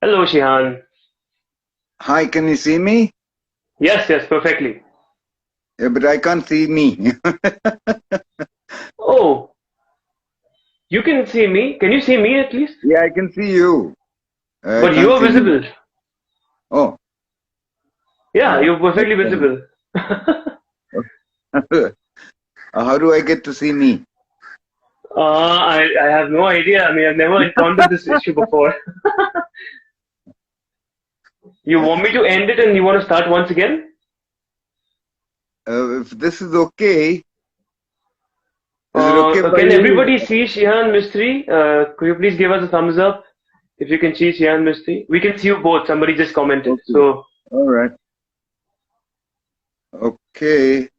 Hello, Shihan. Hi, can you see me? Yes, yes, perfectly. Yeah, but I can't see me. Oh, you can see me. Can you see me at least? Yeah, I can see you. I But you can't are see me. visible. Oh, Yeah, you're that's perfectly funny. visible. How do I get to see me? I have no idea. I mean, I've never encountered this issue before. You That's want me to funny. end it and you want to start once again? If this is okay, is it okay by Can you? everybody see Shihan Mystery? Could you please give us a thumbs up if you can see Shihan Mystery? We can see you both. Somebody just commented. Okay. So, All right. Okay.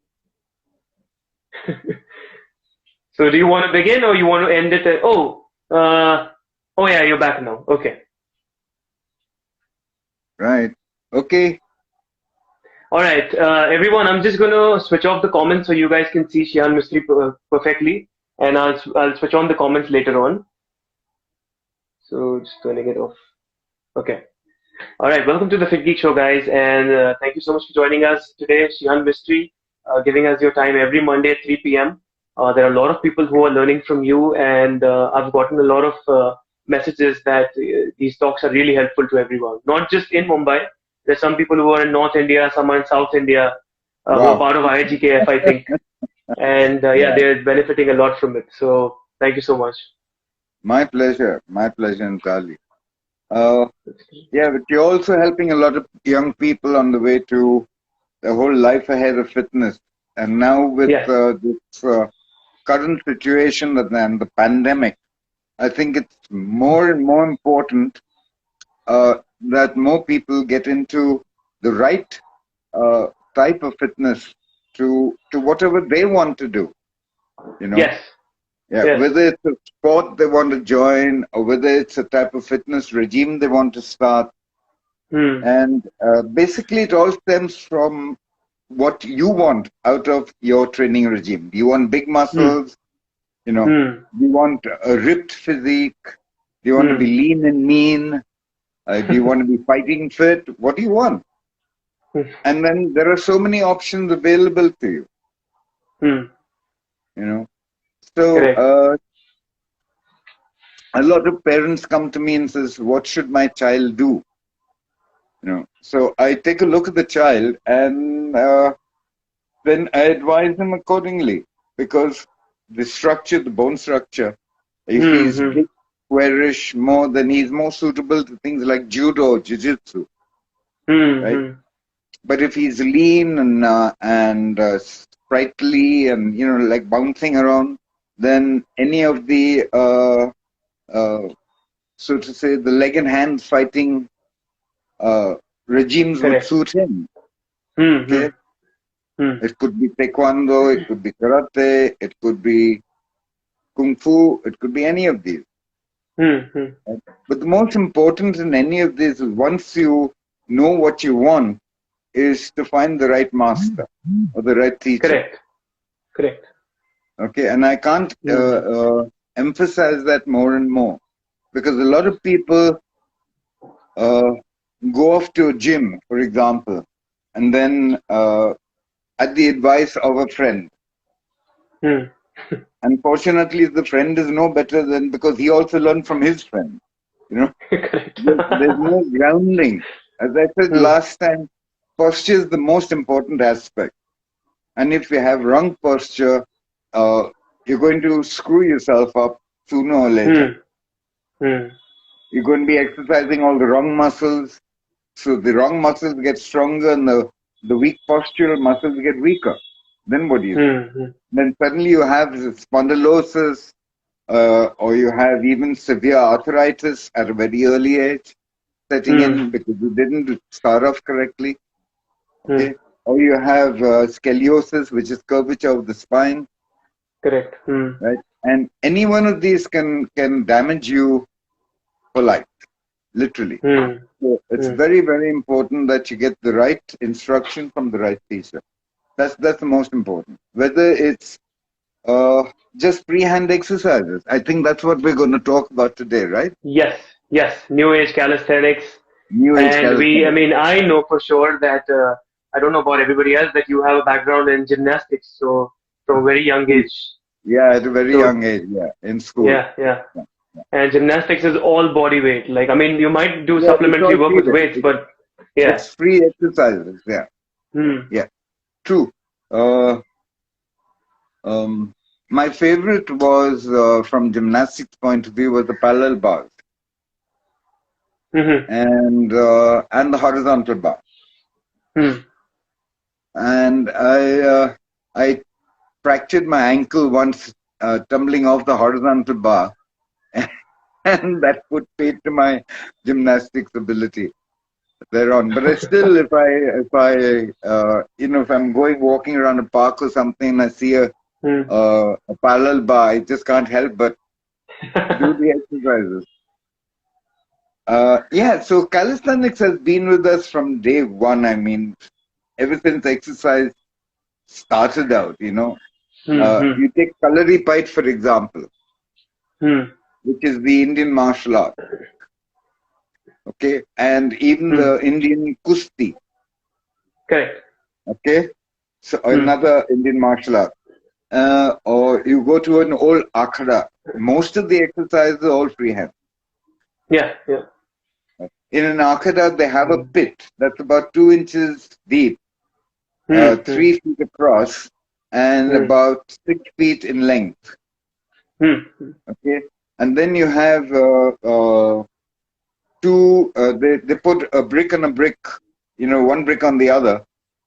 so do you want to begin or you want to end it? Oh yeah, you're back now. Okay. Right. Okay. All right, everyone. I'm just gonna switch off the comments so you guys can see Shihan Mystery perfectly, and I'll switch on the comments later on. So just turning it off. Okay. All right. Welcome to the Fit Geek Show, guys, and thank you so much for joining us today, Shihan Mystery, giving us your time every Monday at 3 p.m. There are a lot of people who are learning from you, and I've gotten a lot of messages that these talks are really helpful to everyone, not just in Mumbai. There's some people who are in North India, some are in South India, who are Wow. part of IIGKF, I think, and yeah, Yeah. they're benefiting a lot from it. So thank you so much. My pleasure. My pleasure entirely. Uh, yeah, but you're also helping a lot of young people on the way to the whole life ahead of fitness. And now with Yes. this current situation and the pandemic, I think it's more and more important that more people get into the right uh, type of fitness to whatever they want to do. You know, Yes. yeah, Yes. whether it's a sport they want to join or whether it's a type of fitness regime they want to start. Hmm. And basically, it all stems from what you want out of your training regime. Do you want big Hmm. muscles? You know, Hmm. do you want a ripped physique? Do you want to be Hmm. lean and mean? Do you want to be fighting fit? What do you want? And then there are so many options available to you, Hmm. you know. So Correct. a lot of parents come to me and says, "What should my child do?" You know. So I take a look at the child and then I advise him accordingly because the structure, the bone structure, if Hmm. he's Hmm. big, squarish more, then he's more suitable to things like judo, jiu-jitsu, Hmm. right? Hmm. But if he's lean and sprightly and like bouncing around, then any of the uh, so to say the leg and hand fighting uh, regimes would Correct. suit him. Hmm. Hmm. Okay, Hmm. it could be taekwondo, it could be karate, it could be kung fu, it could be any of these. Hmm. Hmm. Right? But the most important in any of this is once you know what you want, is to find the right master or the right teacher. Correct. Correct. Okay, and I can't Hmm. emphasize that more and more because a lot of people uh, go off to a gym, for example, and then at the advice of a friend. Hmm. Unfortunately, the friend is no better than because he also learned from his friend. You know, Correct. there's no grounding. As I said Hmm. last time, posture is the most important aspect. And if you have wrong posture, uh, you're going to screw yourself up sooner or later. Hmm. Hmm. You're going to be exercising all the wrong muscles. So the wrong muscles get stronger and the weak postural muscles get weaker. Then what do you do? Hmm. Hmm. Then suddenly you have spondylosis or you have even severe arthritis at a very early age setting Hmm. in because you didn't start off correctly. Hmm. Okay. Or you have scoliosis, which is curvature of the spine, Correct. Hmm. right? And any one of these can damage you for life, literally. Hmm. So it's Hmm. very, very important that you get the right instruction from the right teacher. That's the most important. Whether it's uh, just freehand exercises. I think that's what we're going to talk about today, right? Yes. Yes, New Age calisthenics. New Age And I calisthenics. mean, I know for sure that I don't know about everybody else that you have a background in gymnastics. So from a very young age. Yeah, at a very So young age, yeah, in school. yeah, yeah. Yeah, yeah. And gymnastics is all body weight. Like, I mean, you might do Yeah, it's supplementary all work free with there. weights, but yeah. It's free exercises. Yeah, Hmm. yeah, true. Uh, um, my favorite was from gymnastics point of view was the parallel bars Hmm. and the horizontal bar. Hmm. And I fractured my ankle once tumbling off the horizontal bar, and that put paid to my gymnastics ability thereon. But I still, if I'm going walking around a park or something, and I see Hmm. a parallel bar, I just can't help but do the exercises. Yeah, so calisthenics has been with us from day one. I mean, ever since exercise started out, Hmm. Hmm. you take Kalaripayat, for example, Hmm. which is the Indian martial art, okay, and even Hmm. the Indian Kusti, Correct. okay, so Hmm. another Indian martial art. Or you go to an old akhada. Most of the exercises are all freehand. Yeah. Yeah. In an akhada, they have a Hmm. pit that's about 2 inches deep, Hmm. Hmm. 3 feet across, and Hmm. about 6 feet in length. Hmm. Hmm. Okay, and then you have they put a brick on a brick, one brick on the other,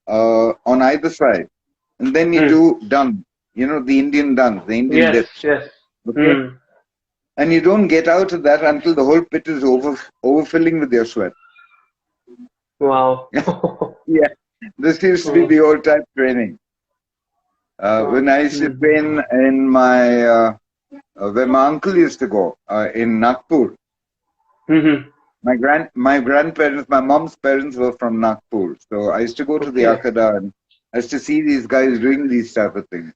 on either side, and then you Hmm. do done, the Indian dance, the Indian Yes. dips. Yes. Okay, Hmm. and you don't get out of that until the whole pit is overfilling with your sweat. Wow. Yeah, this used to be Oh, the old type training. wow. When I used to Hmm. train in where my uncle used to go, in Nagpur. Hmm. My grandparents, my mom's parents were from Nagpur, so I used to go to the Okay. Akada and I used to see these guys doing these type of things.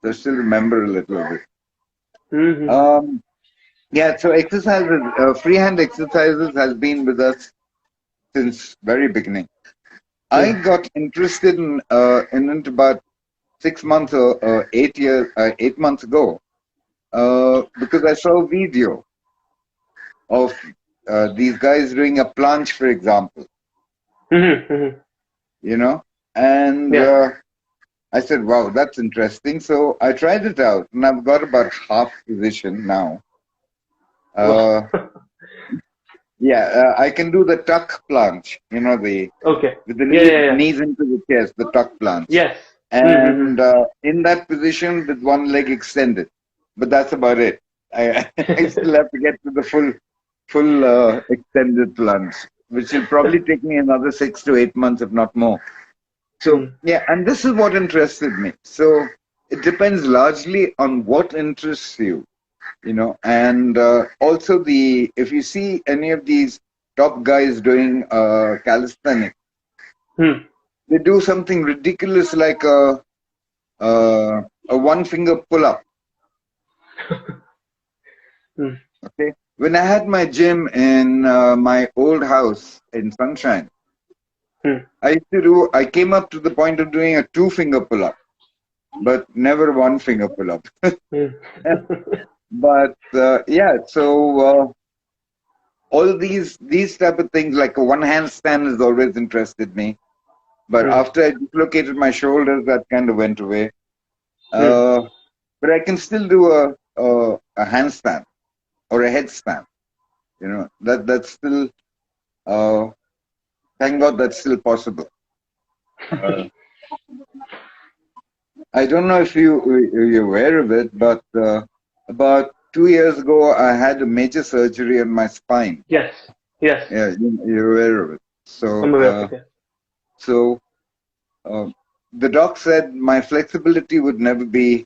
So I still remember a little bit. Hmm. Um, yeah, so exercises, freehand exercises has been with us since very beginning. I Hmm. got interested in it about 6 months or 8 years, 8 months ago, because I saw a video of these guys doing a planche, for example, Hmm. Hmm. you know, and Yeah. I said, wow, that's interesting. So I tried it out, and I've got about half position now. Wow. Uh, yeah, I can do the tuck planche, Okay. with the Yeah. knees, Yeah. Yeah. knees into the chest, the tuck planche. Yes. Hmm. And in that position with one leg extended. But that's about it. I, I still have to get to the full extended plunge, which will probably take me another 6 to 8 months, if not more. So, Hmm. yeah, and this is what interested me. So it depends largely on what interests you, and also if you see any of these top guys doing calisthenics, Hmm. they do something ridiculous like a one finger pull up. Hmm. Okay. When I had my gym in my old house in Sunshine, Hmm. I came up to the point of doing a two-finger pull-up, but never one-finger pull-up. Hmm. But yeah, so all these type of things, like a one-hand stand, has always interested me. But Hmm. after I dislocated my shoulders, that kind of went away. Hmm. Uh, but I can still do a handstand or a headstand. That's still thank God that's still possible. Uh, I don't know if you're aware of it, but about 2 years ago, I had a major surgery on my spine. Yes. Yes. Yeah, you're aware of it. I'm aware of it. Yeah. So uh, the doc said my flexibility would never be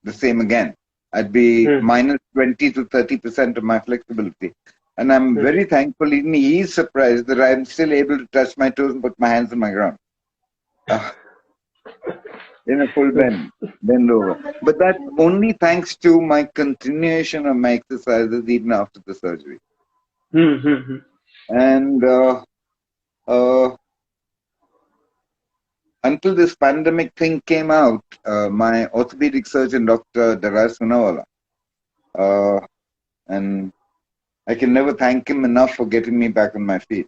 the same again. I'd be Hmm. minus 20 to 30% of my flexibility. And I'm Hmm. very thankful, even he's surprised that I'm still able to touch my toes and put my hands on my ground. In a full bend over. But that's only thanks to my continuation of my exercises even after the surgery. Hmm. And until this pandemic thing came out, my orthopedic surgeon, Dr. Sunawala, and I can never thank him enough for getting me back on my feet.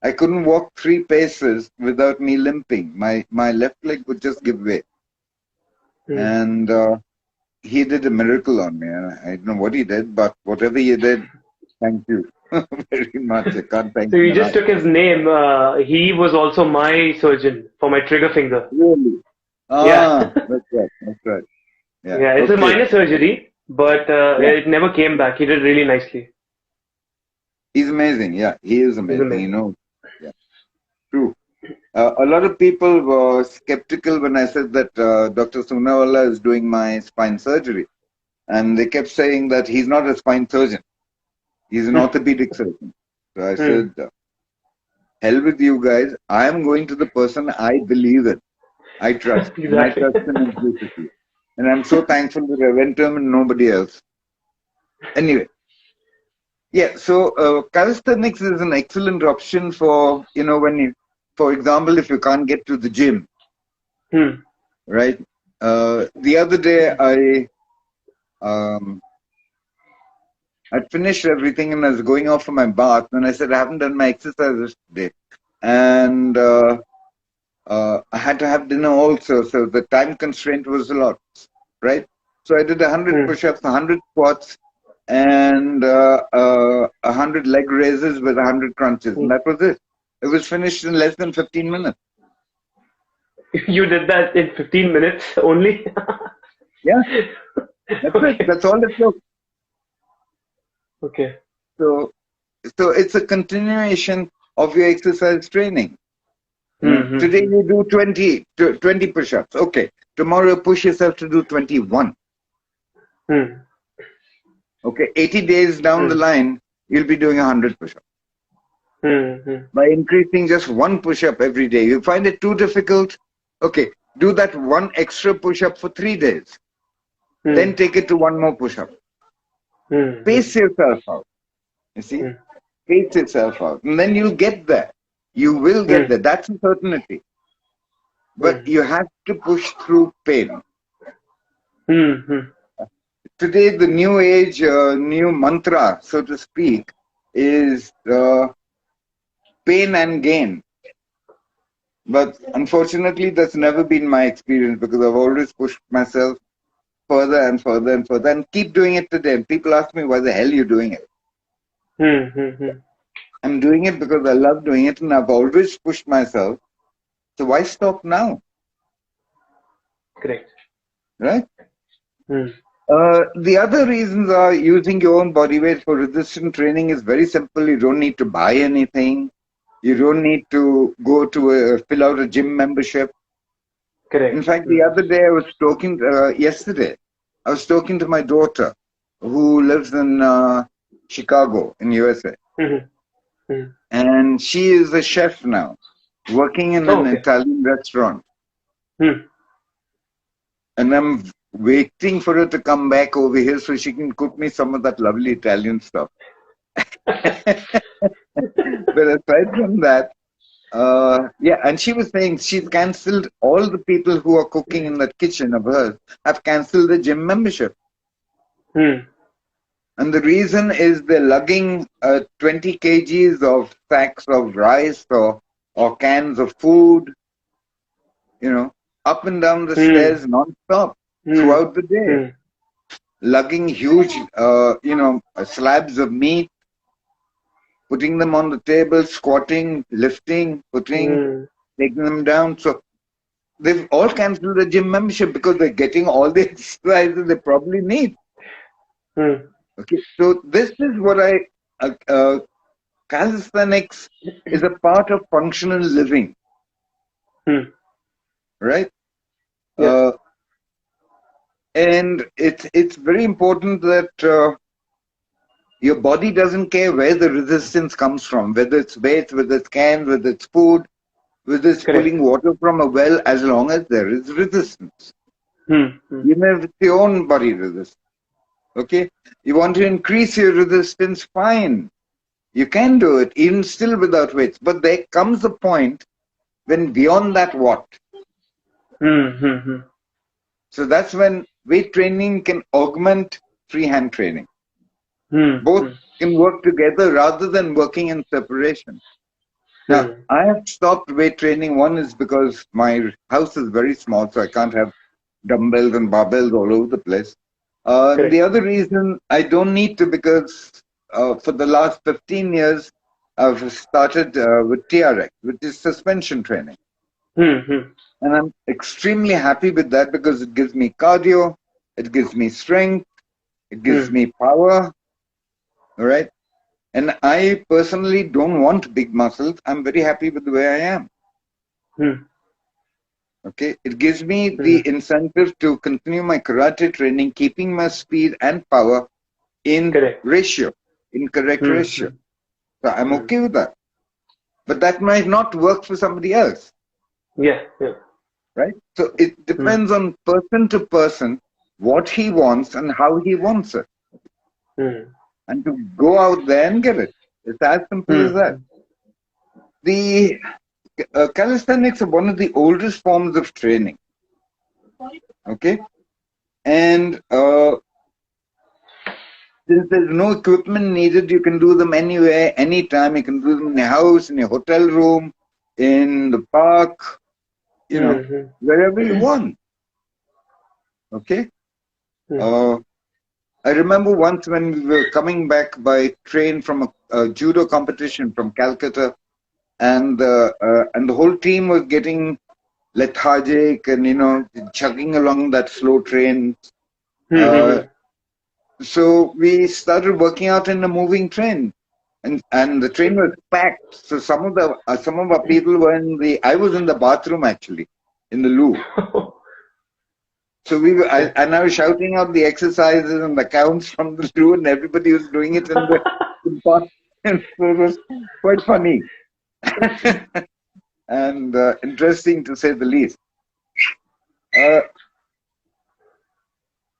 I couldn't walk 3 paces without me limping. My left leg would just give way. Hmm. And he did a miracle on me. And I don't know what he did, but whatever he did, thank you very much. I can't thank So him you just enough. took his name. He was also my surgeon for my trigger finger. Really? Yeah. Ah, that's right. That's right. Yeah. Yeah, it's a Okay. minor surgery, but Yeah. it never came back. He did really nicely. He's amazing. Yeah. He is He's amazing. You amazing. know. Yeah. True. A lot of people were skeptical when I said that Dr. Sunawala is doing my spine surgery. And they kept saying that he's not a spine surgeon. He's an orthopedic surgeon. So I Hmm. said, hell with you guys. I am going to the person I believe in. I trust. And I Exactly. trust him implicitly. And I'm so thankful that I went to him and nobody else. Anyway. Yeah. So calisthenics is an excellent option for, when you, for example, if you can't get to the gym, Hmm. right? The other day um, I'd finished everything and I was going off for my bath and I said, I haven't done my exercises today. And I had to have dinner also. So the time constraint was a lot, right? So I did 100 Hmm. push-ups, 100 squats, and 100 leg raises with 100 crunches. Hmm. And that was it. It was finished in less than 15 minutes. You did that in 15 minutes only? Yeah, that's it. Okay. That's all it took. Okay. So, so it's a continuation of your exercise training. Hmm. Today Hmm. you do 20 push-ups. Okay. Tomorrow push yourself to do 21. Hmm. Okay. 80 days down the Hmm. line, you'll be doing 100 push-ups. Hmm. Hmm. By increasing just one push-up every day. You find it too difficult? Okay. Do that one extra push-up for 3 days. Hmm. Then take it to one more push-up. Hmm. Pace yourself out. You see? Hmm. Pace yourself out. And then you'll get there. You will get Hmm. there. That's a certainty. But Hmm. you have to push through pain. Hmm. Hmm. Today, the new age, new mantra, so to speak, is pain and gain. But unfortunately, that's never been my experience because I've always pushed myself further and further and further and keep doing it today. And people ask me, why the hell are you doing it? Hmm. Hmm. Hmm. I'm doing it because I love doing it and I've always pushed myself. So why stop now? Correct. Right? Hmm. The other reasons are using your own body weight for resistance training is very simple. You don't need to buy anything. You don't need to go to fill out a gym membership. In Correct. fact, the Hmm. other day yesterday, I was talking to my daughter who lives in Chicago in USA. Hmm. Hmm. And she is a chef now, working in Oh, an okay. Italian restaurant. Hmm. And I'm waiting for her to come back over here so she can cook me some of that lovely Italian stuff. But aside from that, yeah, and she was saying she's cancelled all the people who are cooking in that kitchen of hers have cancelled the gym membership. Hmm. And the reason is they're lugging 20 kgs of sacks of rice or cans of food, up and down the Hmm. stairs non-stop Hmm. throughout the day, Hmm. lugging huge, slabs of meat, putting them on the table, squatting, lifting, putting, Hmm. taking them down. So they've all cancelled the gym membership because they're getting all the exercises they probably need. Hmm. Okay, so this is what calisthenics is a part of functional living, Hmm. right? Yeah. Uh, and it's very important that your body doesn't care where the resistance comes from, whether it's weights, whether it's cans, whether it's food, whether it's Correct. pulling water from a well, as long as there is resistance. Hmm. Hmm. You may have your own body resistance. Okay, you want to increase your resistance, fine. You can do it even still without weights, but there comes a point when beyond that what? Mm-hmm. So that's when weight training can augment freehand training. Both can work together rather than working in separation. Now, I have stopped weight training. One is because my house is very small, so I can't have dumbbells and barbells all over the place. And the other reason I don't need to, because for the last 15 years, I've started with TRX, which is suspension training. And I'm extremely happy with that because it gives me cardio, it gives me strength, it gives me power, all right? And I personally don't want big muscles. I'm very happy with the way I am. Okay, it gives me the incentive to continue my karate training, keeping my speed and power in ratio, in correct ratio. So I'm okay with that. But that might not work for somebody else. Yeah. Right? So it depends on person to person what he wants and how he wants it. And to go out there and get it. It's as simple as that. The calisthenics are one of the oldest forms of training. Okay? And since there's no equipment needed, you can do them anywhere, anytime. You can do them in your house, in your hotel room, in the park, you know, wherever you want. Okay? I remember once when we were coming back by train from a judo competition from Calcutta, and the whole team was getting lethargic and, you know, chugging along that slow train. So we started working out in a moving train, and the train was packed. So some of our people were I was in the bathroom actually, in the loo. So I was shouting out the exercises and the counts from the loo, and everybody was doing it in the bathroom. So it was quite funny and interesting to say the least.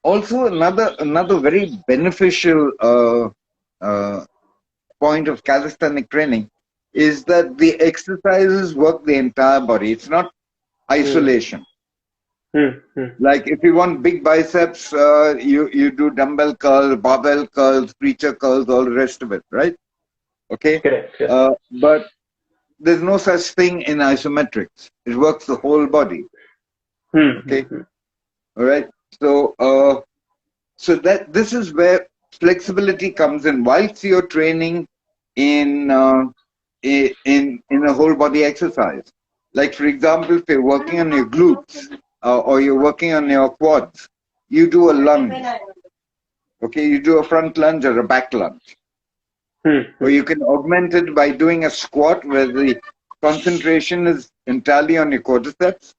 Also, another very beneficial point of calisthenic training is that the exercises work the entire body. It's not isolation. Like if you want big biceps, you do dumbbell curls, barbell curls, preacher curls, all the rest of it, right? Okay. Correct. Yeah. But there's no such thing in isometrics. It works the whole body. Okay. All right. So so that this is where flexibility comes in. Whilst you're training in a whole body exercise, like for example, if you're working on your glutes or you're working on your quads, you do a lunge. Okay, you do a front lunge or a back lunge. Or you can augment it by doing a squat where the concentration is entirely on your quadriceps.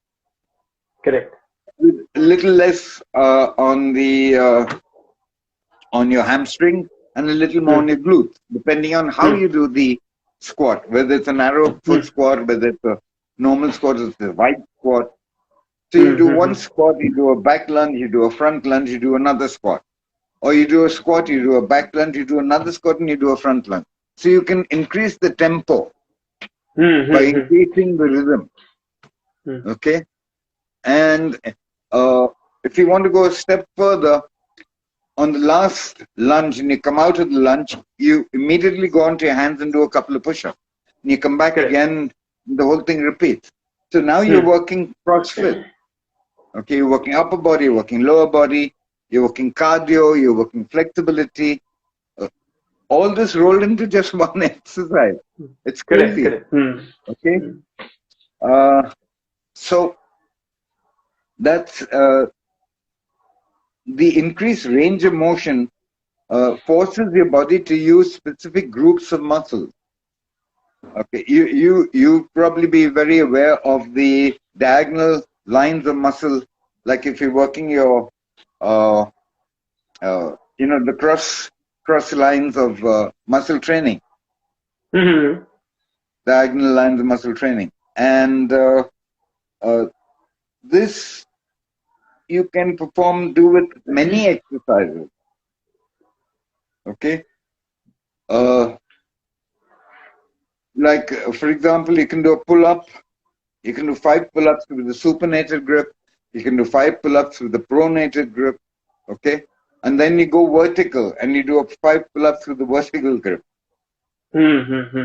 Correct. With a little less on your hamstring and a little more on your glutes, depending on how you do the squat, whether it's a narrow foot squat, whether it's a normal squat, it's a wide squat. So you do one squat, you do a back lunge, you do a front lunge, you do another squat. Or you do a squat, you do a back lunge, you do another squat, and you do a front lunge. So you can increase the tempo by increasing the rhythm. Okay? And if you want to go a step further, on the last lunge, and you come out of the lunge, you immediately go onto your hands and do a couple of push-ups. And you come back again, the whole thing repeats. So now you're working CrossFit. Okay, you're working upper body, you're working lower body, you're working cardio, you're working flexibility. All this rolled into just one exercise. It's crazy. Okay? So that's the increased range of motion forces your body to use specific groups of muscles. Okay, you probably be very aware of the diagonal lines of muscle, like if you're working your the cross lines of muscle training, diagonal lines of muscle training, and this you can do with many exercises. Okay. like, for example, you can do a pull-up. You can do 5 pull-ups with the supinated grip. You can do 5 pull-ups with the pronated grip. Okay? And then you go vertical and you do 5 pull-ups with the vertical grip. Mm-hmm.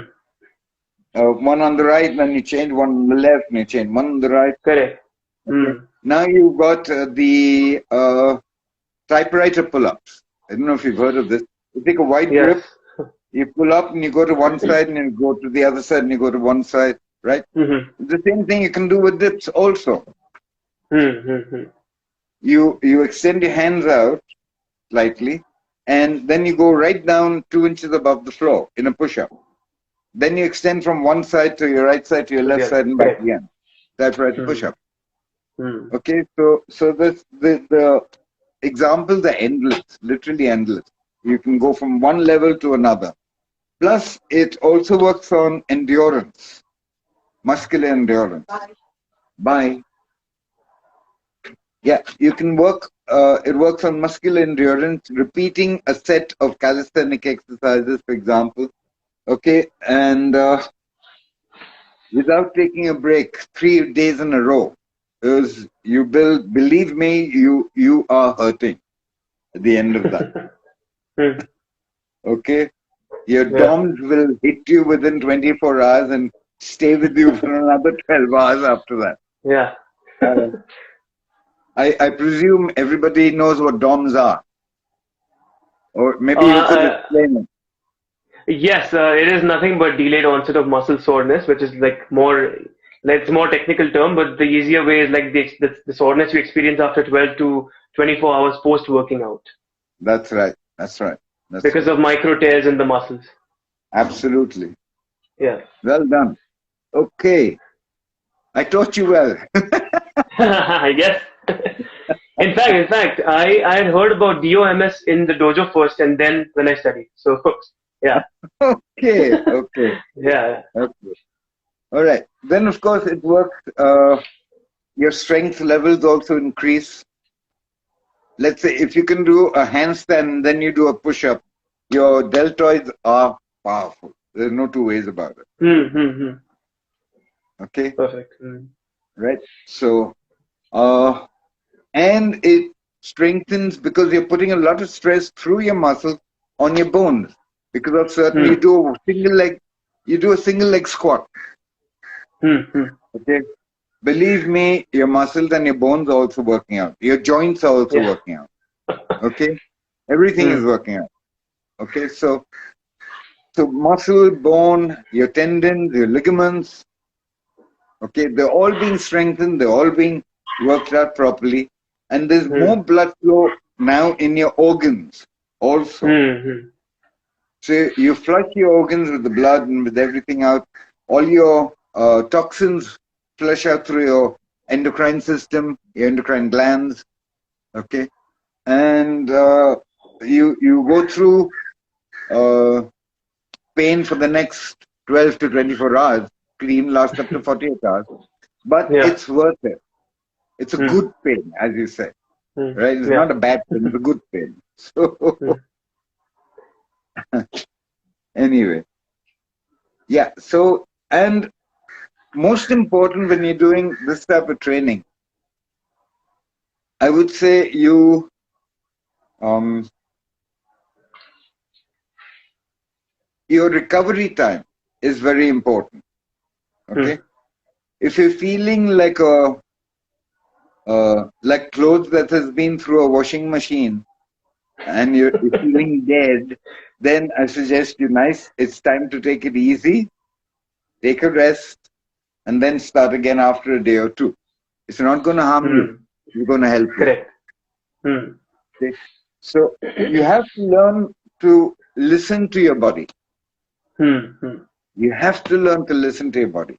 One on the right, then you change one on the left, and you change one on the right. Correct. Okay? Now you've got the typewriter pull-ups. I don't know if you've heard of this. You take a wide grip, Yes. you pull up and you go to one side and you go to the other side and you go to one side, right? Mm-hmm. The same thing you can do with dips also. Mm-hmm. You extend your hands out slightly and then you go right down 2 inches above the floor in a push-up. Then you extend from one side to your right side to your left Yes. side and back Correct. again. That's right, push-up. Mm-hmm. Okay, so the examples are endless, literally endless. You can go from one level to another. Plus, it also works on endurance, muscular endurance. Bye. Yeah, you can work, it works on muscular endurance, repeating a set of calisthenic exercises, for example. Okay, and without taking a break 3 days in a row. Because believe me, you are hurting at the end of that. Okay? Your Yeah. DOMs will hit you within 24 hours and stay with you for another 12 hours after that. Yeah. I presume everybody knows what DOMs are. Or maybe you could Uh, explain it. yes, it is nothing but delayed onset of muscle soreness, which is like it's more technical term, but the easier way is like the soreness you experience after 12 to 24 hours post working out That's right. That's right. That's because right. of micro tears in the muscles. Absolutely. Yeah. Well done. Okay. I taught you well. I guess. In fact, I had heard about DOMS in the dojo first, and then when I studied. So, yeah, Okay. Okay. yeah, Okay. All right. Then, of course, it works. Your strength levels also increase. Let's say if you can do a handstand, then you do a push-up. Your deltoids are powerful. There's no two ways about it. Okay. Perfect. Right. So, and it strengthens because you're putting a lot of stress through your muscles on your bones. Because of certain, you do a single leg squat. Okay. Believe me, your muscles and your bones are also working out. Your joints are also Yeah. working out. Okay. Everything is working out. Okay. So muscle, bone, your tendons, your ligaments. Okay. They're all being strengthened. They're all being worked out properly. And there's more blood flow now in your organs also. So you flush your organs with the blood and with everything out. All your toxins flush out through your endocrine system, your endocrine glands. Okay. And you go through pain for the next 12 to 24 hours. Could even last up to 48 hours. But Yeah. it's worth it. It's a good pain, as you say. Right? It's not a bad pain, it's a good pain. So, anyway. Yeah. So, and most important when you're doing this type of training, I would say your recovery time is very important. Okay. If you're feeling like like clothes that has been through a washing machine and you're feeling dead, then I suggest you it's time to take it easy, take a rest, and then start again after a day or two. It's not going to harm you. It's going to help you. Correct. Okay? So you have to learn to listen to your body. You have to learn to listen to your body.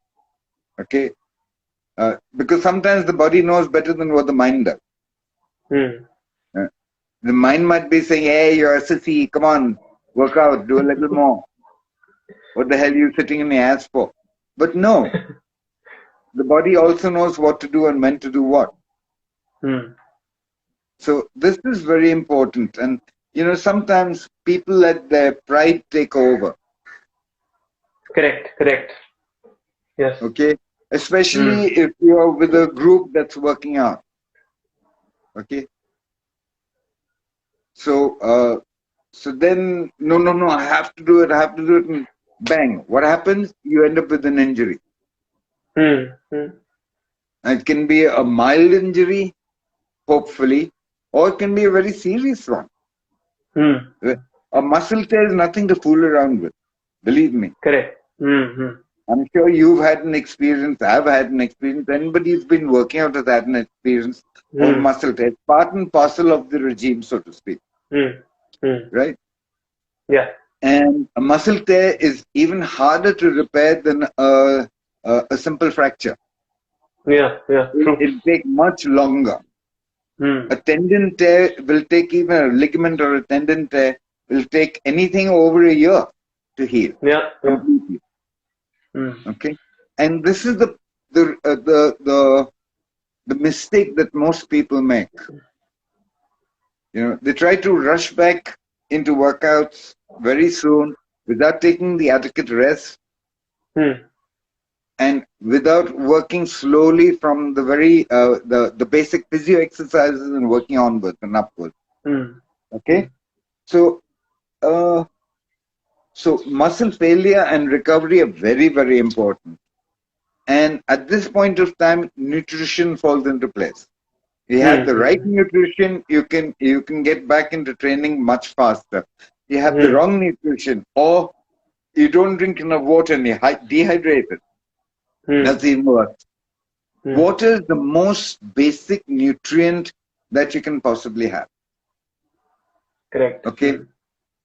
Okay? Because sometimes the body knows better than what the mind does. The mind might be saying, hey, you're a sissy, come on, work out, do a little more. What the hell are you sitting in your ass for? But no, the body also knows what to do and when to do what. So this is very important. And, sometimes people let their pride take over. Correct. Correct. Yes. Okay, especially Mm. if you are with a group that's working out. Okay, so so then no, I have to do it. I have to do it, and bang! What happens? You end up with an injury. Mm. Mm. It can be a mild injury, hopefully, or it can be a very serious one. Mm. A muscle tear is nothing to fool around with. Believe me. Correct. Mm. Mm. I'm sure you've had an experience. I've had an experience. Anybody who's been working out has had an experience of Mm. muscle tear. It's part and parcel of the regime, so to speak. Mm. Mm. Right? Yeah. And a muscle tear is even harder to repair than a simple fracture. Yeah. Yeah. True. It'll take much longer. Mm. A tendon tear will take, even a ligament or a tendon tear will take anything over a year to heal Yeah. Yeah. completely. Mm. Okay, and this is the mistake that most people make. They try to rush back into workouts very soon without taking the adequate rest Mm. and without working slowly from the very the basic physio exercises and working onwards and upwards. Mm. Okay, so uh, so muscle failure and recovery are very, very important. And at this point of time, nutrition falls into place. You have the right Mm. nutrition, you can get back into training much faster. You have the Mm. wrong nutrition, or you don't drink enough water and you're dehydrated. Mm. That's even worse. Mm. Water is the most basic nutrient that you can possibly have. Correct. Okay, Mm.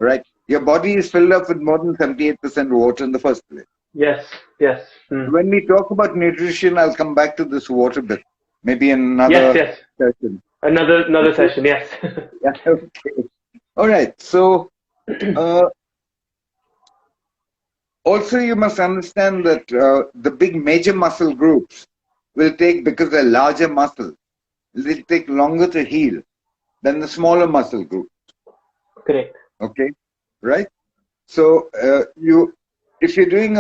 right? Your body is filled up with more than 78% water in the first place. Yes. Yes. Mm. When we talk about nutrition, I'll come back to this water bit, maybe in Yes. another Yes. session. Another Okay. session. Yes. Yeah, okay. All right. So, uh, also you must understand that the big major muscle groups will take, because they're larger muscles, they'll take longer to heal than the smaller muscle group. Correct. Okay, right? So, if you're doing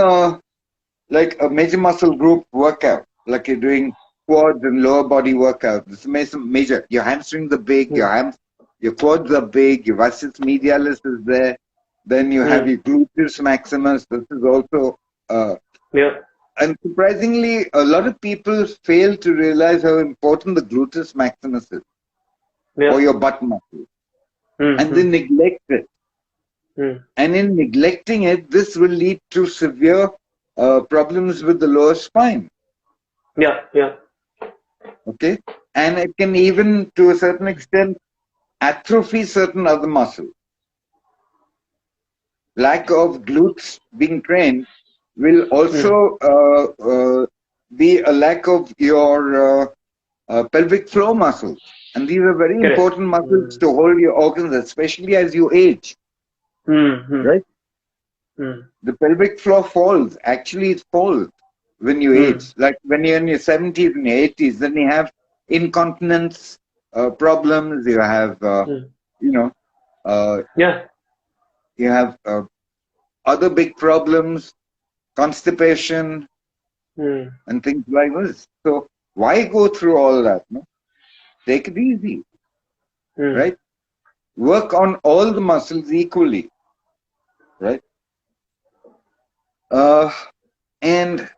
like a major muscle group workout, like you're doing quads and lower body workout, this is major. Your hamstrings are big, Mm. your quads are big, your vastus medialis is there. Then you have Mm. your gluteus maximus. This is also, Yeah. and surprisingly, a lot of people fail to realize how important the gluteus maximus is, Yeah. or your butt muscle, Mm. and they Mm. neglect it. Mm. And in neglecting it, this will lead to severe problems with the lower spine. Yeah. Yeah. Okay, and it can even, to a certain extent, atrophy certain other muscles. Lack of glutes being trained will Mm. also be a lack of your pelvic floor muscles, and these are very Correct. important muscles Mm. to hold your organs, especially as you age. Mm. Mm. Right, Mm. the pelvic floor falls. Actually, it falls when you Mm. age. Like when you're in your 70s and your 80s, then you have incontinence problems. You have Mm. you know uh, Yeah. you have other big problems, constipation, Mm. and things like this. So why go through all that? No? Take it easy, Mm. right? Work on all the muscles equally, right? Uh, and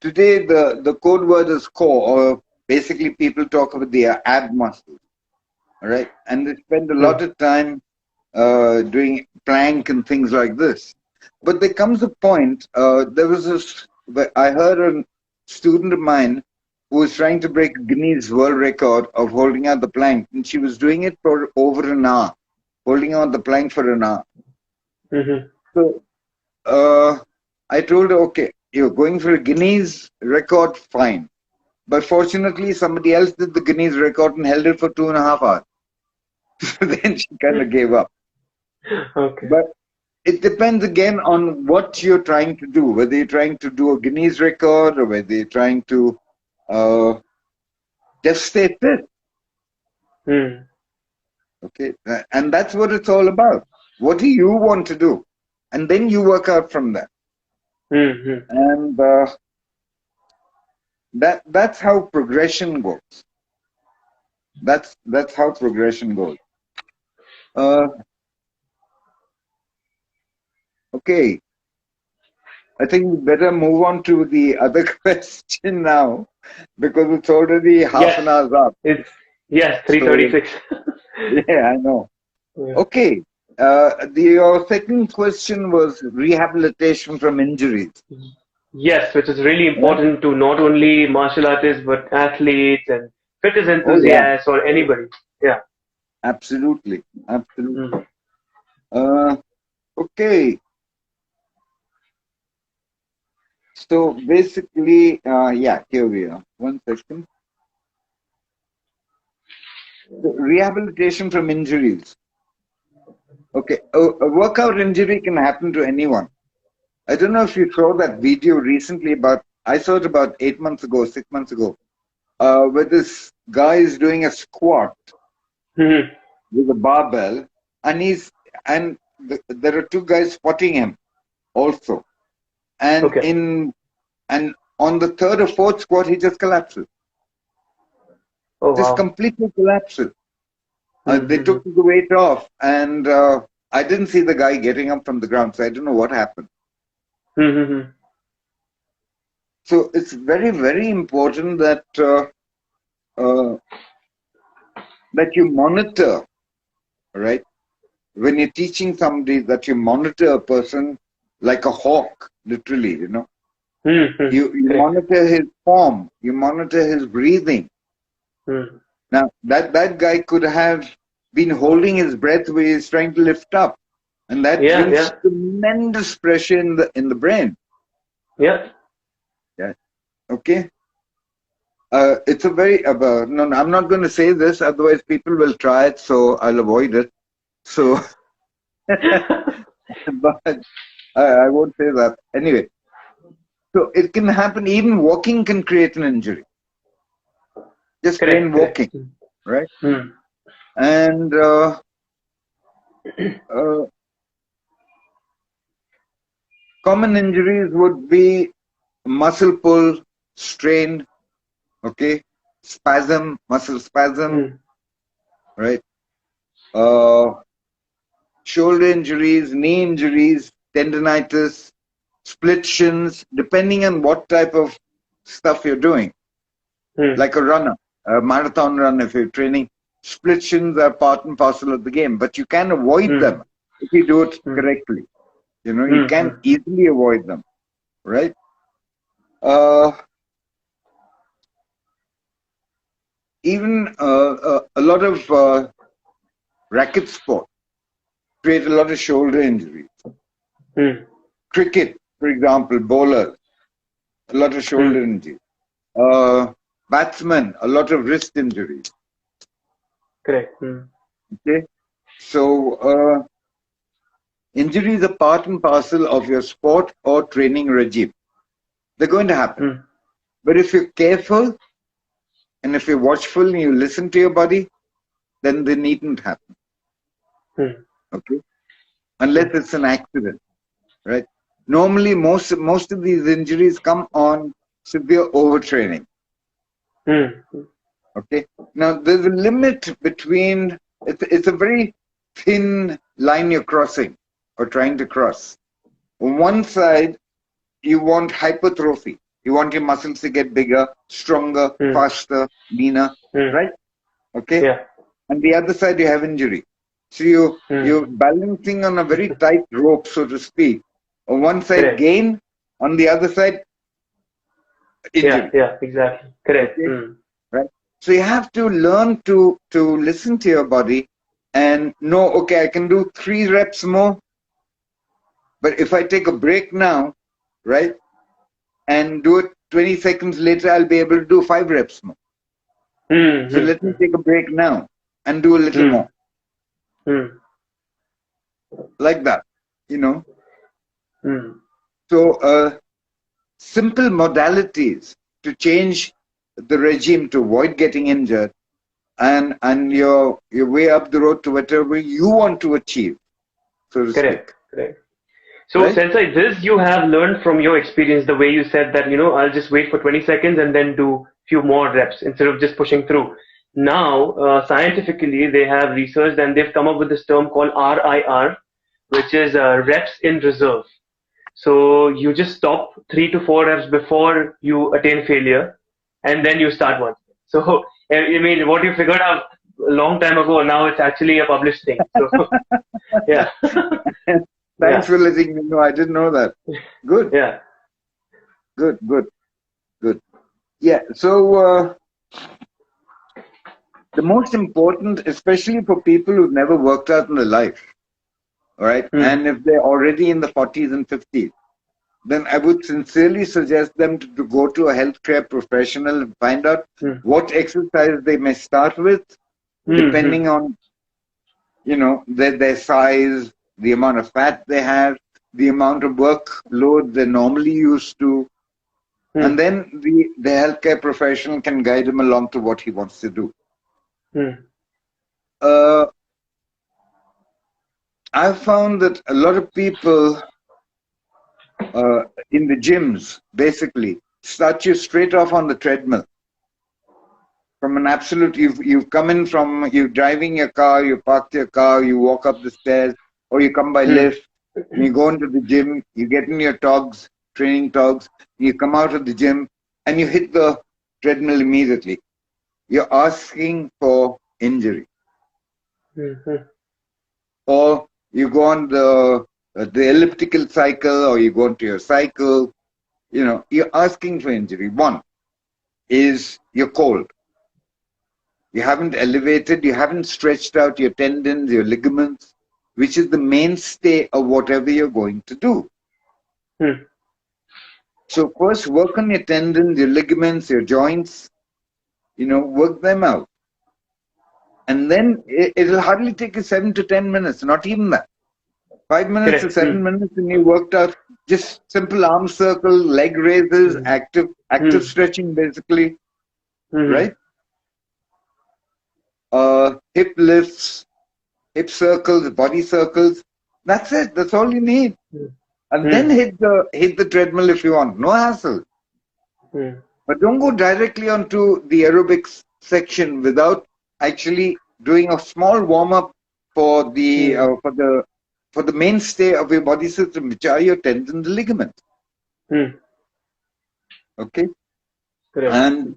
today the code word is core, or basically people talk about the ab muscles, all right? And they spend a Mm. lot of time doing plank and things like this. But there comes a point, there was this, I heard a student of mine who was trying to break Guinness World Record of holding out the plank, and she was doing it for over an hour, holding out the plank for an hour. Mm-hmm. So I told her, okay, you're going for a Guinness record, fine. But fortunately, somebody else did the Guinness record and held it for 2.5 hours. So then she kind of gave up. Okay. But it depends again on what you're trying to do, whether you're trying to do a Guinness record or whether you're trying to uh, just stay fit. Mm. Okay, and that's what it's all about. What do you want to do? And then you work out from that. Mm-hmm. And that's how progression goes. That's how progression goes. Uh, okay, I think we better move on to the other question now because it's already half Yes, an hour up. it's yes, So 3:36. yeah, I know. Yeah. Okay, your second question was rehabilitation from injuries. Yes, which is really Yeah? important to not only martial artists but athletes and fitness Oh yeah, enthusiasts or anybody. Yeah. absolutely, absolutely. Mm. Uh, okay, so basically, yeah, here we are. One second. The rehabilitation from injuries. Okay, a workout injury can happen to anyone. I don't know if you saw that video recently, but I saw it about 8 months ago, 6 months ago, where this guy is doing a squat Mhm. with a barbell, and there are two guys spotting him also, and Okay. and on the third or fourth squat, he just collapses, Oh just wow. completely collapses. They Mm-hmm. took the weight off, and I didn't see the guy getting up from the ground, so I don't know what happened. Mm-hmm. So it's very, very important uh, that you monitor, right? When you're teaching somebody, that you monitor a person like a hawk, literally. Mm-hmm. You Correct. monitor his form, you monitor his breathing. Mm. Now that guy could have been holding his breath where he's trying to lift up, and that Yeah, brings yeah, tremendous pressure in the brain. yeah. Yeah. Okay. It's a very no, no, I'm not going to say this, otherwise people will try it, so I'll avoid it. So, but I won't say that anyway. So it can happen. Even walking can create an injury. Just plain Correct, correct. walking, right? Mm. And uh, common injuries would be muscle pull, strain, okay, spasm, muscle spasm, Mm. right? Uh, Shoulder injuries, knee injuries, tendinitis, split shins, depending on what type of stuff you're doing. Mm. Like a runner, a marathon run, if you're training, split shins are part and parcel of the game, but you can avoid Mm. them if you do it Mm. correctly. You Mm. can Mm. easily avoid them, right? Uh, Even a lot of racket sport create a lot of shoulder injuries. Mm. Cricket, for example, bowlers, a lot of shoulder Mm. injuries. Uh, Batsmen, a lot of wrist injuries. Correct. Mm. Okay, so injuries are part and parcel of your sport or training regime. They're going to happen. Mm. But if you're careful and if you're watchful and you listen to your body, then they needn't happen. Mm. Okay, unless Mm. it's an accident, right? Normally, most of these injuries come on severe overtraining. Mm. Okay. Now there's a limit between. It's a very thin line you're crossing or trying to cross. On one side, you want hypertrophy. You want your muscles to get bigger, stronger, Mm. faster, leaner, Mm. right? Okay. Yeah. And the other side, you have injury. So you're Mm. balancing on a very tight rope, so to speak. On one side, Correct. gain. On the other side, Yeah, injury. yeah, exactly. Correct. Okay. Mm. Right. So you have to learn to listen to your body and know, okay, I can do 3 reps more, but if I take a break now, right, and do it 20 seconds later, I'll be able to do 5 reps more. Mm. So Mm. let me take a break now and do a little Mm. more, Mm. like that, you know. Mm. So simple modalities to change the regime to avoid getting injured and you're way up the road to whatever you want to achieve, so to speak. Correct. Correct. So, Right? Sensei, this you have learned from your experience, the way you said that, I'll just wait for 20 seconds and then do few more reps instead of just pushing through. Now, scientifically, they have researched and they've come up with this term called RIR, which is reps in reserve. So you just stop 3 to 4 reps before you attain failure, and then you start one. So I mean, what you figured out a long time ago, now it's actually a published thing. So yeah, Thanks yeah, for letting me know. I didn't know that. Good, yeah. good, good, good. Yeah. So the most important, especially for people who've never worked out in their life, all right, Hmm. and if they're already in the 40s and 50s, then I would sincerely suggest them to go to a healthcare professional and find out Hmm. what exercise they may start with, Hmm. Hmm. depending on their size, the amount of fat they have, the amount of workload they're normally used to, Hmm. and then the healthcare professional can guide him along to what he wants to do. Hmm. Uh, I've found that a lot of people in the gyms basically start you straight off on the treadmill. From an absolute, you've come in from, you're driving your car, you parked your car, you walk up the stairs, or you come by Hmm. lift, and you go into the gym, you get in your togs, training togs, you come out of the gym, and you hit the treadmill immediately. You're asking for injury. Hmm. Hmm. Or you go on the elliptical cycle, or you go into your cycle, you're asking for injury. One is you're cold. You haven't elevated, you haven't stretched out your tendons, your ligaments, which is the mainstay of whatever you're going to do. Hmm. So first work on your tendons, your ligaments, your joints, work them out. And then it'll hardly take you 7 to 10 minutes, not even that. 5 minutes to Correct. Hmm. 7 minutes, and you worked out just simple arm circle, leg raises, Hmm. active Hmm. stretching basically, Hmm. right? Hip lifts, hip circles, body circles. That's it. That's all you need. Hmm. And then Hmm. hit the treadmill if you want. No hassle. Hmm. But don't go directly onto the aerobics section without actually doing a small warm up for the Hmm. for the mainstay of your body system, which are your tendons and ligaments. Hmm. Okay. Correct. And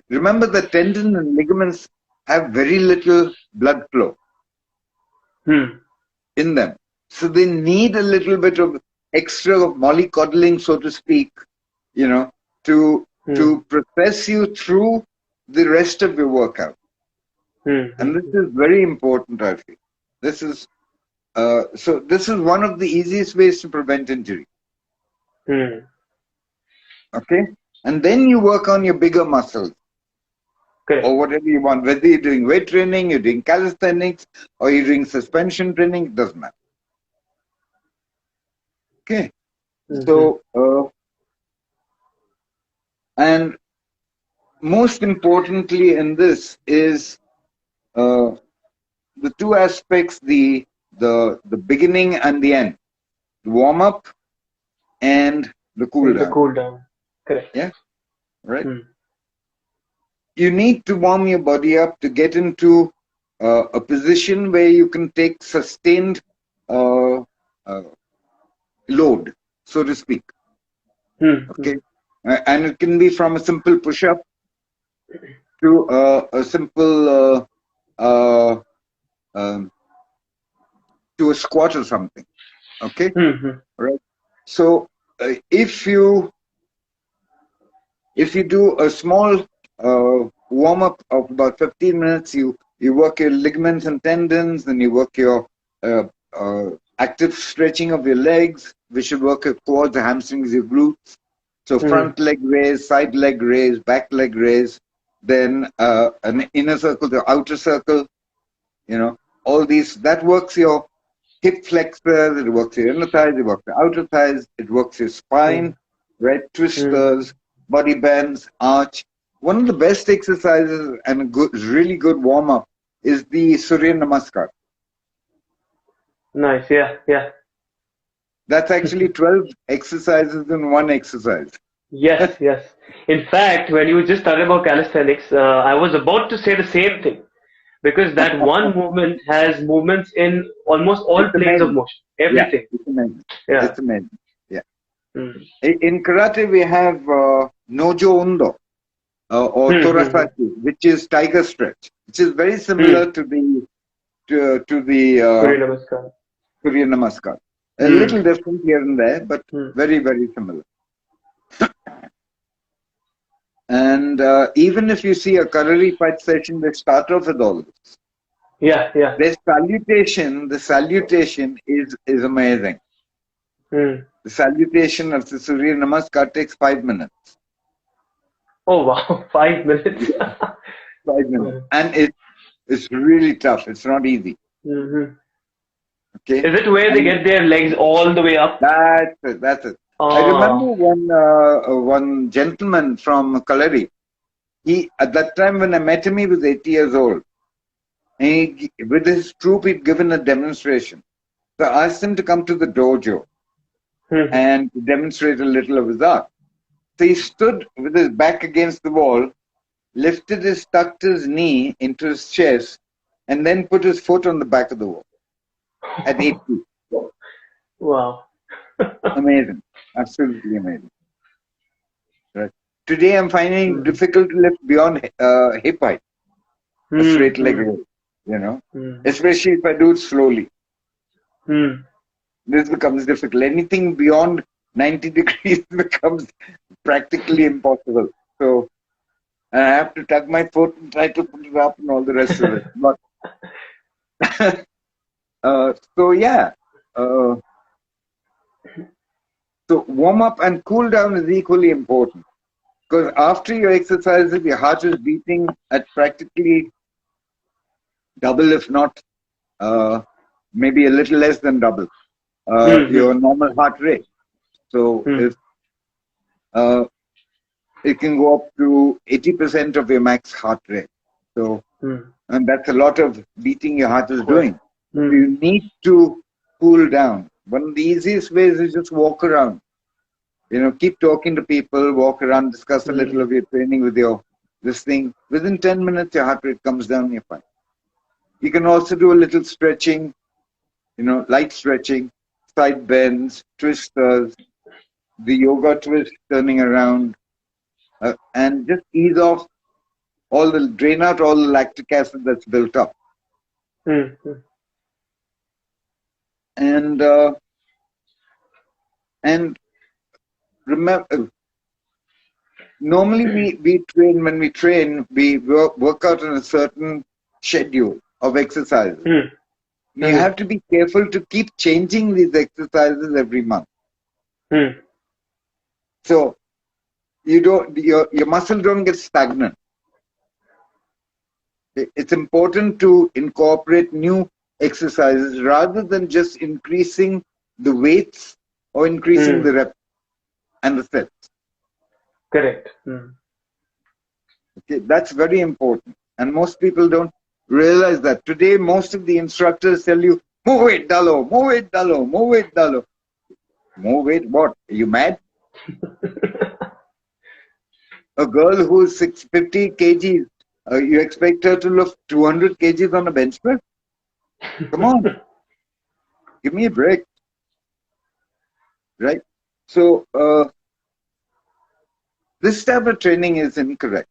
remember that tendons and ligaments have very little blood flow Hmm. in them. So they need a little bit of extra mollycoddling, so to speak, you know, to Hmm. to process you through the rest of your workout. Hmm. And this Hmm. is very important, I feel. This is this is one of the easiest ways to prevent injury. Hmm. Okay? And then you work on your bigger muscles or Correct. whatever you want, whether you're doing weight training, you're doing calisthenics, or you're doing suspension training, it doesn't matter. Okay. Hmm. So and most importantly in this is uh, the two aspects, the beginning and the end, the warm up and the cool And the down. cool down. Correct. Yeah, right. Hmm. You need to warm your body up to get into a position where you can take sustained uh, uh, load, so to speak. Hmm. Hmm. Okay, and it can be from a simple push up to a simple uh, um, to a squat or something. Okay, Hmm. Hmm. right. So if you do a small warm up of about 15 minutes, you work your ligaments and tendons, then you work your uh, uh, active stretching of your legs, which should work your quads, the hamstrings, your glutes. So Hmm. front leg raise, side leg raise, back leg raise, then an inner circle, the outer circle. All these, that works your hip flexors, it works your inner thighs, it works your outer thighs, it works your Hmm. spine, right? Hmm. Twisters, body bends, arch. one of the best exercises and a good, really good warm up is the Surya Namaskar. Nice. Yeah. Yeah. That's actually 12 exercises in one exercise. Yes. Yes. In fact, when you just started about calisthenics, I was about to say the same thing because that one movement has movements in almost all It's planes of amazing. motion. Yeah, Everything. it's amazing. Yeah. It's amazing. Yeah. Mm. In karate, we have Nojo Undo or Hmm. Hmm. Hmm. Torasaki, which is tiger stretch, which is very Hmm. similar to the Surya Namaskar. Surya Namaskar. A Hmm. little different here and there, but Hmm. very, very similar. And even if you see a Karari fight session, they start off with all this. Yeah. Yeah. The salutation is amazing. Hmm. The salutation of the Surya Namaskar takes 5 minutes. Oh wow. 5 minutes. 5 minutes. Hmm. And it's really tough. It's not easy. Mhm. Okay. Is it where they And get their legs all the way up? that's it. That's it. I remember Oh. one gentleman from Kalari. He at that time when I met him, he was 80 years old. And with his troop, he'd given a demonstration. So I asked him to come to the dojo Mhm. and demonstrate a little of his art. So he stood with his back against the wall, tucked his knee into his chest, and then put his foot on the back of the wall at 8 feet. Wow. Amazing. Absolutely amazing. Right. Today I'm finding it Hmm. difficult to lift beyond hip height, a Hmm. straight leg Hmm. row, you know, Hmm. especially if I do it slowly. Hmm. This becomes difficult. Anything beyond 90 degrees becomes practically impossible. So I have to tug my foot and try to put it up and all the rest of it. But so yeah, uh, so warm up and cool down is equally important because after your exercises, your heart is beating at practically double, if not maybe a little less than double Hmm. your Hmm. normal heart rate. So Hmm. if uh, it can go up to 80% of your max heart rate. So, Hmm. and that's a lot of beating your heart is Cool. doing. So Hmm. you need to cool down. One of the easiest ways is just walk around. You know, keep talking to people, walk around, discuss a little Hmm. of your training with your this thing. Within 10 minutes, your heart rate comes down, you're fine. You can also do a little stretching, you know, light stretching, side bends, twisters, the yoga twist, turning around, and just ease off drain out all the lactic acid that's built up. Hmm. Hmm. And and remember, normally when we train, we work out on a certain schedule of exercises. Hmm. You Hmm. have to be careful to keep changing these exercises every month. Hmm. So you don't your muscle don't get stagnant. It's important to incorporate new exercises rather than just increasing the weights or increasing Hmm. the reps and the sets. Correct. Hmm. Okay, that's very important. And most people don't realize that. Today, most of the instructors tell you, move it, Dalo, move it, Dalo, move it, Dalo. Move it, what? Are you mad? A girl who's 650 kgs, you expect her to lift 200 kgs on a bench press? Come on, give me a break, right? So, this type of training is incorrect,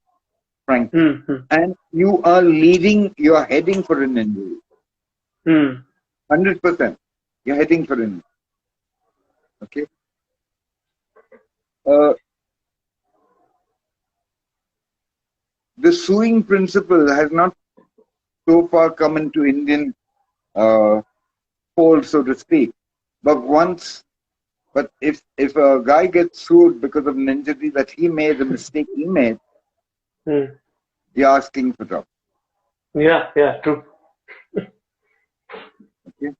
frankly. Hmm. Hmm. And you are heading for an injury. Hmm. 100%. You're heading for an injury. Okay. Uh, the suing principle has not so far come into Indian fold, so to speak. But if a guy gets sued because of an injury that he made, a mistake he made, Hmm. you're asking for trouble. Yeah. Yeah. True. Okay?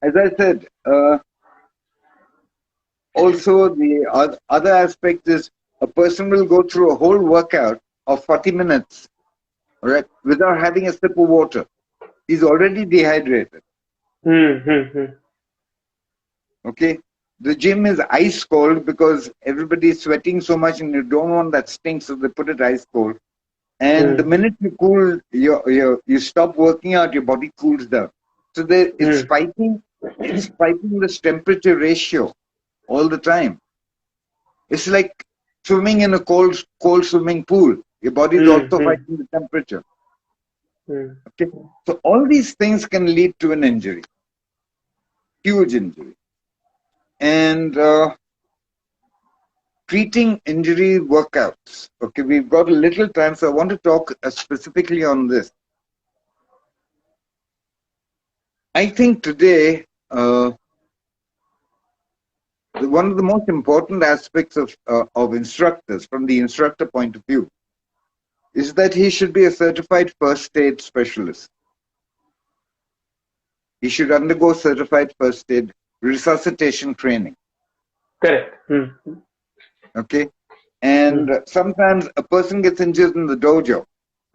As I said, also the other aspect is a person will go through a whole workout of 40 minutes, all right, without having a sip of water. He's already dehydrated. Okay. The gym is ice cold because everybody is sweating so much and you don't want that stink, so they put it ice cold. And the minute you cool, you stop working out, your body cools down. So it's fighting this temperature ratio all the time. It's like swimming in a cold swimming pool. Your body is also fighting the temperature. Okay. So all these things can lead to an injury, huge injury. And treating injury workouts. Okay, we've got a little time, so I want to talk specifically on this. I think today, one of the most important aspects of instructors, from the instructor point of view, is that he should be a certified first aid specialist. He should undergo certified first aid resuscitation training. Correct. Okay, and sometimes a person gets injured in the dojo,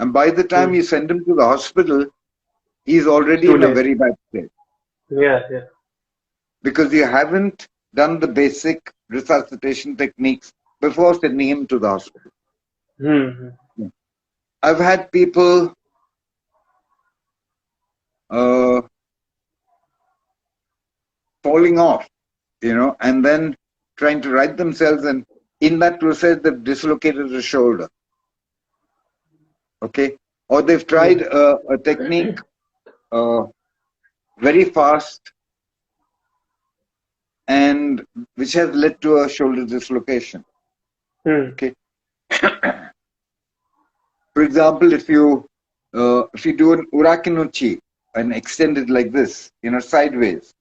and by the time you send him to the hospital, he's already in a very bad state. Yeah. Because you haven't done the basic resuscitation techniques before sending him to the hospital. I've had people falling off, and then trying to right themselves, and in that process they've dislocated a shoulder. Okay, or they've tried a technique very fast, and which has led to a shoulder dislocation. Okay. For example, if you do an urakinuchi and extend it like this, sideways,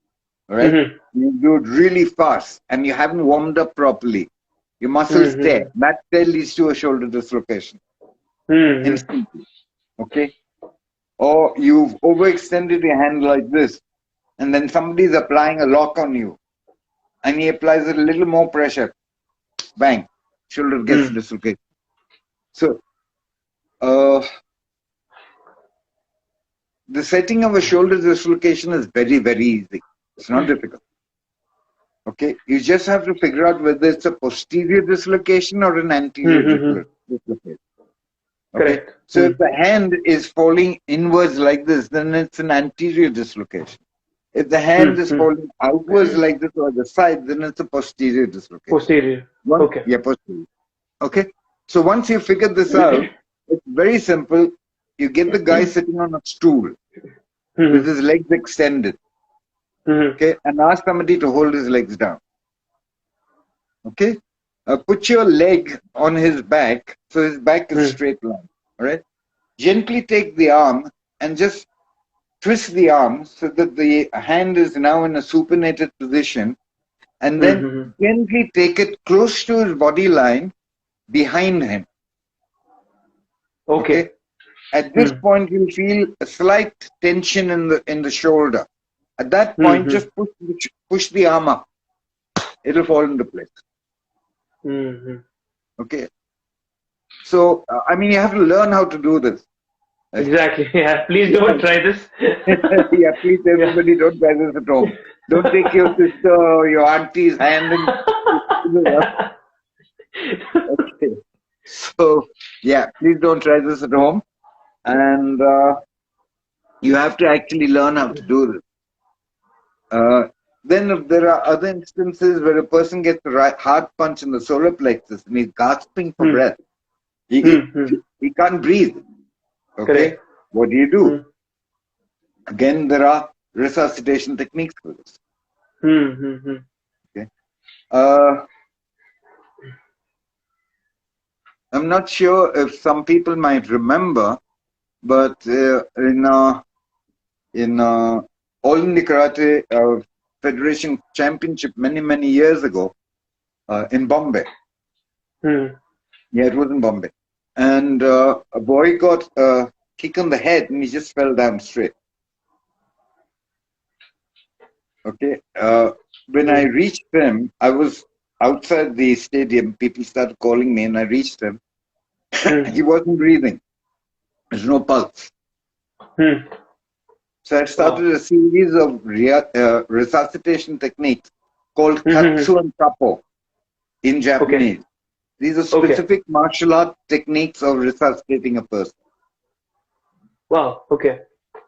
all right? You do it really fast and you haven't warmed up properly. Your muscles tear. That tear leads to a shoulder dislocation. Instantly. Okay? Or you've overextended your hand like this, and then somebody's applying a lock on you, and he applies a little more pressure. Bang. Shoulder gets dislocated. So, the setting of a shoulder dislocation is very, very easy. It's not difficult. Okay, you just have to figure out whether it's a posterior dislocation or an anterior dislocation. Okay, correct. So if the hand is falling inwards like this, then it's an anterior dislocation. If the hand is falling outwards like this or the side, then it's a posterior dislocation. Posterior. Okay. Yeah, posterior. Okay, so once you figure this out, it's very simple. You get the guy sitting on a stool with his legs extended. Okay, and ask somebody to hold his legs down. Okay, put your leg on his back so his back is straight line. All right, gently take the arm and just twist the arm so that the hand is now in a supinated position, and then gently take it close to his body line behind him. Okay. At this point, you'll feel a slight tension in the shoulder. At that point, just push the arm up. It'll fall into place. Okay. So, you have to learn how to do this. Exactly. Yeah. Please don't try this. Yeah, please, everybody, don't try this at home. Don't take your sister or your auntie's hand and. Okay. So, yeah, please don't try this at home. And you have to actually learn how to do this. Then if there are other instances where a person gets a hard punch in the solar plexus and he's gasping for breath, he can't breathe. Okay, correct. What do you do? Again, there are resuscitation techniques for this. Okay. I'm not sure if some people might remember, but in All India Karate Federation Championship many years ago in Bombay. Yeah, it was in Bombay. And a boy got a kick on the head and he just fell down straight. Okay. When I reached him, I was outside the stadium, people started calling me, and I reached him. Hmm. He wasn't breathing. There's no pulse. Hmm. So I started Wow. a series of resuscitation techniques called Hmm. Hmm, hmm. katsu and kapo in Okay. Japanese. These are Okay. specific martial art techniques of resuscitating a person. Wow. Okay.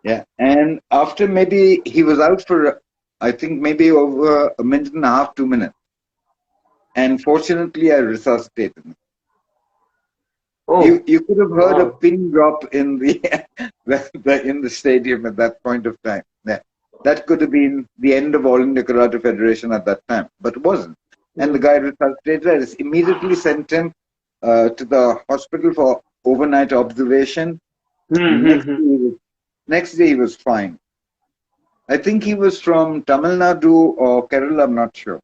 Yeah. And after maybe he was out for, I think maybe over a minute and a half, 2 minutes. And fortunately, I resuscitated him. Oh. You could have heard a Wow. pin drop in the, in the stadium at that point of time. Yeah. That could have been the end of All India Karate Federation at that time, but it wasn't. And the Hmm. guy resuscitated. I just immediately sent him to the hospital for overnight observation. Hmm. And Hmm. Hmm. next day he was fine. I think he was from Tamil Nadu or Kerala, I'm not sure.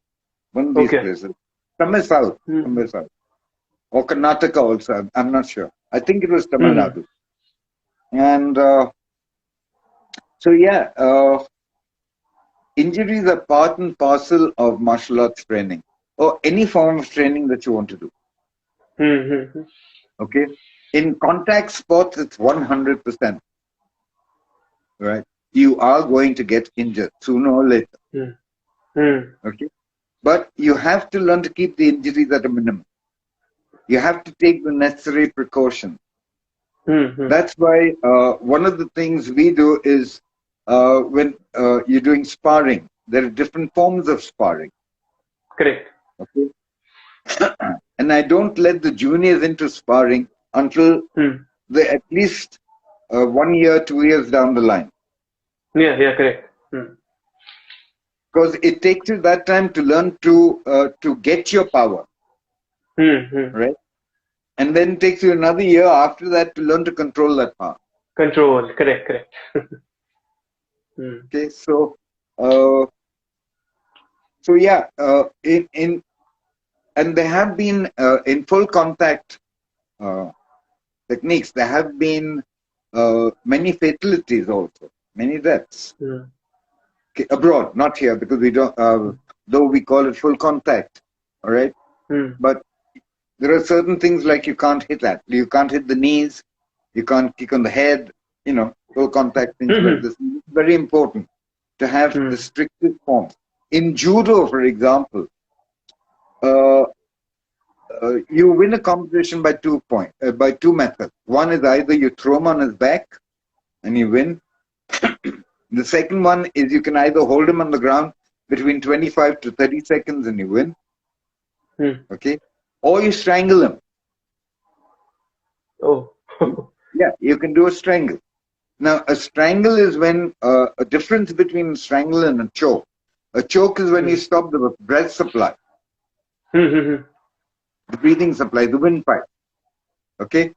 One of these Okay. places. Somewhere south. Hmm. Somewhere south. Or Karnataka also. I'm not sure. I think it was Tamil Hmm. Nadu. And so, yeah, injuries are part and parcel of martial arts training or any form of training that you want to do. Hmm. Hmm. Hmm. Okay. In contact sports, it's 100%. Right. You are going to get injured sooner or later. Hmm. Hmm. Okay. But you have to learn to keep the injuries at a minimum. You have to take the necessary precautions. Hmm. Hmm. That's why one of the things we do is when you're doing sparring, there are different forms of sparring. Correct. Okay. And I don't let the juniors into sparring until Hmm. they at least 1 year, 2 years down the line. Yeah. Yeah. Correct. Hmm. Because it takes you that time to learn to get your power, Hmm. Hmm. right? And then it takes you another year after that to learn to control that power. Control. Correct. Correct. Hmm. Okay, uh, so yeah, in and there have been in full contact uh, techniques. There have been many fatalities also, many deaths. Hmm. Okay, abroad, not here because we don't. Though we call it full contact, all right. Hmm. But there are certain things like you can't hit that. You can't hit the knees. You can't kick on the head. Full contact things Hmm. like Hmm. this. It's very important to have Hmm. the strictest forms. In judo, for example, uh, you win a competition by by two methods. One is either you throw him on his back and you win. The second one is you can either hold him on the ground between 25 to 30 seconds and you win, Hmm. okay? Or you strangle him. Oh. Yeah, you can do a strangle. Now, a strangle is when a difference between a strangle and a choke. A choke is when you Hmm. stop the breath supply, Hmm. Hmm. Hmm. the breathing supply, the windpipe, okay?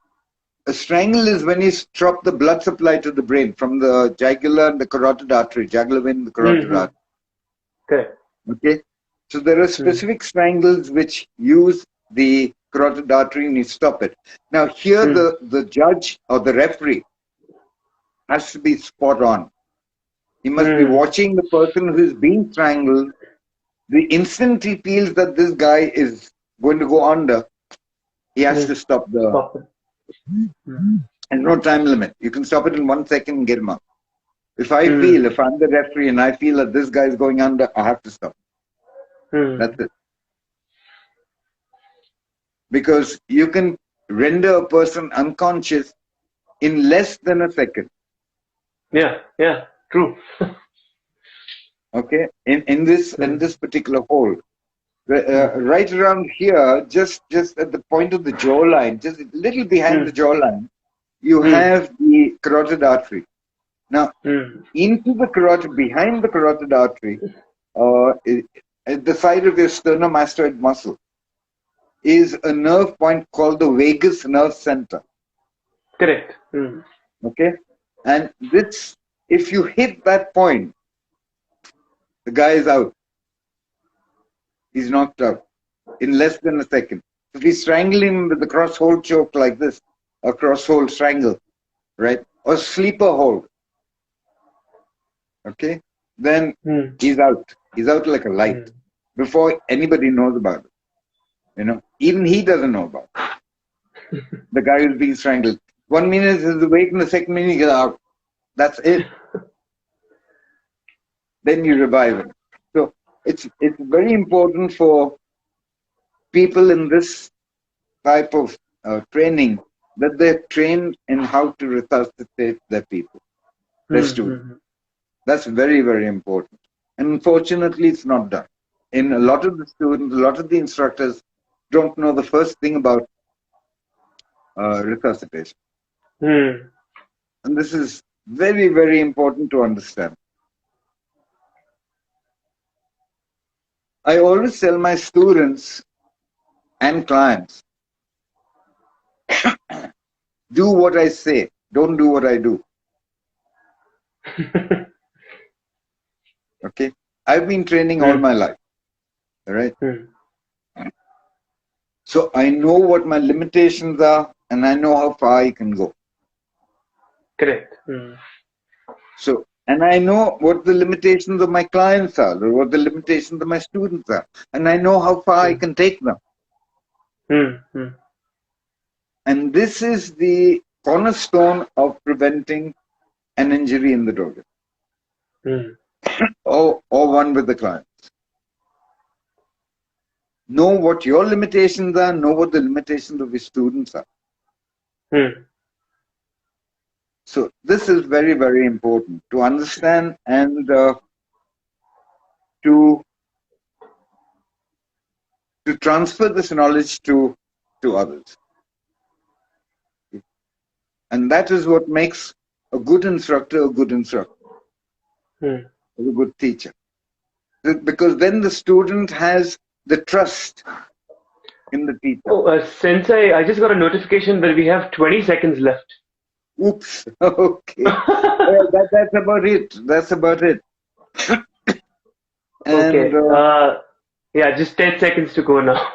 A strangle is when you stop the blood supply to the brain from the jugular and the carotid artery, jugular vein and the Hmm. carotid Hmm. artery. Correct. Okay, so there are Hmm. specific strangles which use the carotid artery and you stop it. Now here Hmm. the judge or the referee has to be spot on. He must be Hmm. watching the person who is being strangled. The instant he feels that this guy is going to go under, he has Hmm. to stop the. Stop it. Hmm. And no time limit. You can stop it in 1 second and get him up. If Hmm. I'm the referee and I feel that this guy is going under, I have to stop. Hmm. That's it. Because you can render a person unconscious in less than a second. Yeah. Yeah. True. Okay, in this particular hole, Hmm. right around here, just at the point of the jawline, just a little behind Hmm. the jawline, you Hmm. have the carotid artery. Now, Hmm. into the carotid, behind the carotid artery, at the side of your sternomastoid muscle, is a nerve point called the vagus nerve center. Correct. Hmm. Okay, and this, if you hit that point, the guy is out. He's knocked out in less than a second. If we strangle him with the cross hold choke like this, a cross hold strangle, right, or sleeper hold, okay, then Hmm. he's out. He's out like a light Hmm. before anybody knows about it. Even he doesn't know about the guy who's being strangled. 1 minute is awake, and the second minute he gets out. That's it. Then you revive him. So it's very important for people in this type of training that they're trained in how to resuscitate their people, their students. That's very, very important. And unfortunately, it's not done. And a lot of the students, a lot of the instructors don't know the first thing about resuscitation. And this is very, very important to understand. I always tell my students and clients, do what I say, don't do what I do. Okay? I've been training all my life. All right? So I know what my limitations are, and I know how far I can go. Correct. So, and I know what the limitations of my clients are, or what the limitations of my students are, and I know how far I can take them. And this is the cornerstone of preventing an injury in the dojo, or one with the clients. Know what your limitations are, know what the limitations of your students are. So this is very, very important to understand and to transfer this knowledge to others. And that is what makes a good instructor a good instructor, a good teacher. Because then the student has the trust in the teacher. Oh, Sensei, I just got a notification that we have 20 seconds left. Oops. Okay. That's about it. That's about it. And, okay. Yeah, just 10 seconds to go now.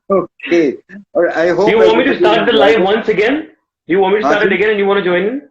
Okay. All right. I hope. Do you want me to start the live once again? Do you want me to start it again and you want to join in?